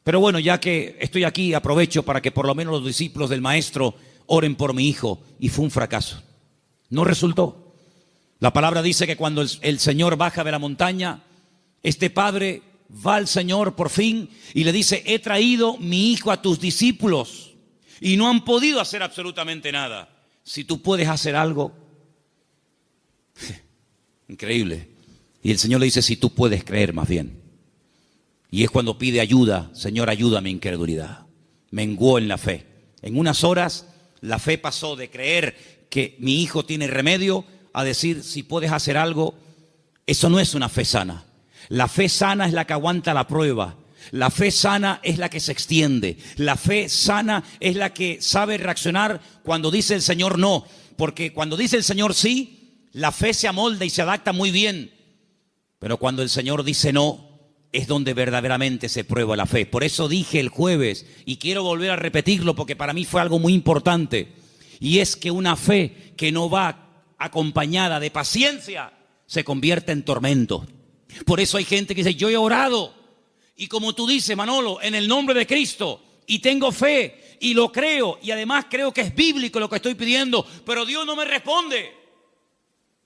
Pero bueno, ya que estoy aquí, aprovecho para que por lo menos los discípulos del maestro oren por mi hijo, y fue un fracaso. No resultó. La palabra dice que cuando el Señor baja de la montaña, este padre va al Señor por fin y le dice: he traído mi hijo a tus discípulos y no han podido hacer absolutamente nada. Si tú puedes hacer algo. Increíble. Y el Señor le dice: si tú puedes creer más bien. Y es cuando pide ayuda: Señor, ayuda a mi incredulidad. Menguó en la fe. En unas horas la fe pasó de creer que mi hijo tiene remedio a decir: si puedes hacer algo. Eso no es una fe sana. La fe sana es la que aguanta la prueba. La fe sana es la que se extiende. La fe sana es la que sabe reaccionar cuando dice el Señor no. Porque cuando dice el Señor sí, la fe se amolda y se adapta muy bien. Pero cuando el Señor dice no, es donde verdaderamente se prueba la fe. Por eso dije el jueves, y quiero volver a repetirlo porque para mí fue algo muy importante. Y es que una fe que no va acompañada de paciencia se convierte en tormento. Por eso hay gente que dice: yo he orado, y como tú dices, Manolo, en el nombre de Cristo, y tengo fe, y lo creo, y además creo que es bíblico lo que estoy pidiendo, pero Dios no me responde.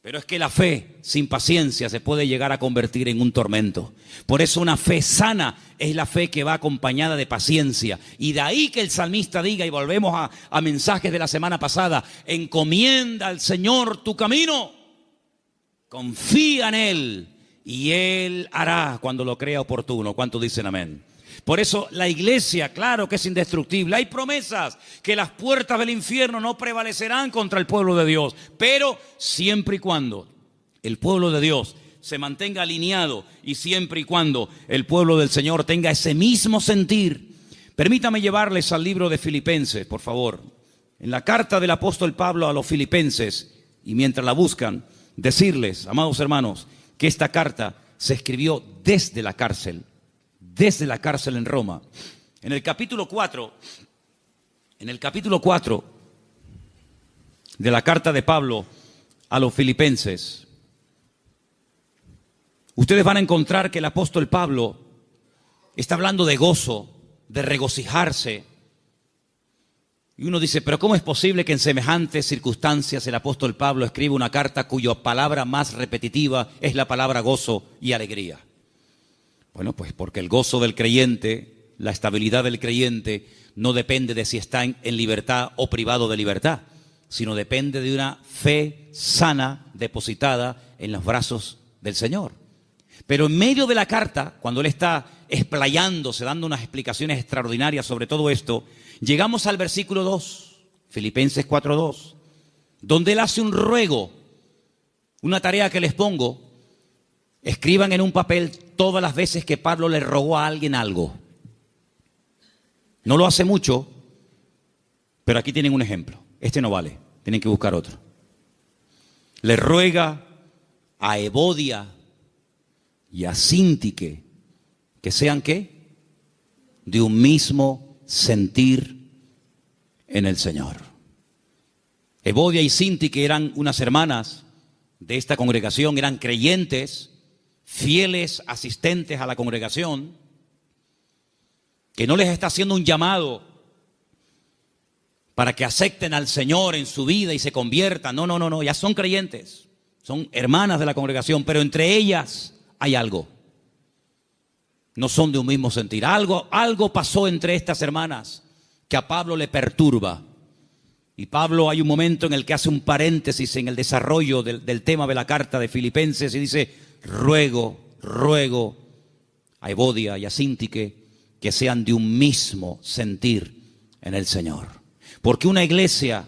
Pero es que la fe sin paciencia se puede llegar a convertir en un tormento. Por eso una fe sana es la fe que va acompañada de paciencia. Y de ahí que el salmista diga, y volvemos a mensajes de la semana pasada: encomienda al Señor tu camino, confía en Él y Él hará cuando lo crea oportuno. ¿Cuántos dicen amén? Por eso la iglesia, claro que es indestructible. Hay promesas que las puertas del infierno no prevalecerán contra el pueblo de Dios. Pero siempre y cuando el pueblo de Dios se mantenga alineado y siempre y cuando el pueblo del Señor tenga ese mismo sentir. Permítame llevarles al libro de Filipenses, por favor. En la carta del apóstol Pablo a los Filipenses, y mientras la buscan, decirles, amados hermanos, que esta carta se escribió desde la cárcel en Roma. En el capítulo 4 de la carta de Pablo a los Filipenses, ustedes van a encontrar que el apóstol Pablo está hablando de gozo, de regocijarse. Y uno dice, pero ¿cómo es posible que en semejantes circunstancias el apóstol Pablo escriba una carta cuya palabra más repetitiva es la palabra gozo y alegría? Bueno, pues porque el gozo del creyente, la estabilidad del creyente, no depende de si está en libertad o privado de libertad, sino depende de una fe sana depositada en los brazos del Señor. Pero en medio de la carta, cuando él está explayándose, dando unas explicaciones extraordinarias sobre todo esto, llegamos al versículo 2, Filipenses 4:2, donde él hace un ruego, una tarea que les pongo: escriban en un papel todas las veces que Pablo le rogó a alguien algo. No lo hace mucho, pero aquí tienen un ejemplo. Este no vale, tienen que buscar otro. Le ruega a Evodia y a Síntique que sean, ¿qué? De un mismo sentir en el Señor. Evodia y Síntique eran unas hermanas de esta congregación, eran creyentes, fieles asistentes a la congregación, que no les está haciendo un llamado para que acepten al Señor en su vida y se conviertan. No, ya son creyentes, son hermanas de la congregación, pero entre ellas hay algo. No son de un mismo sentir. Algo pasó entre estas hermanas que a Pablo le perturba. Y Pablo, hay un momento en el que hace un paréntesis en el desarrollo del tema de la carta de Filipenses y dice: ruego a Evodia y a Síntique que sean de un mismo sentir en el Señor. Porque una iglesia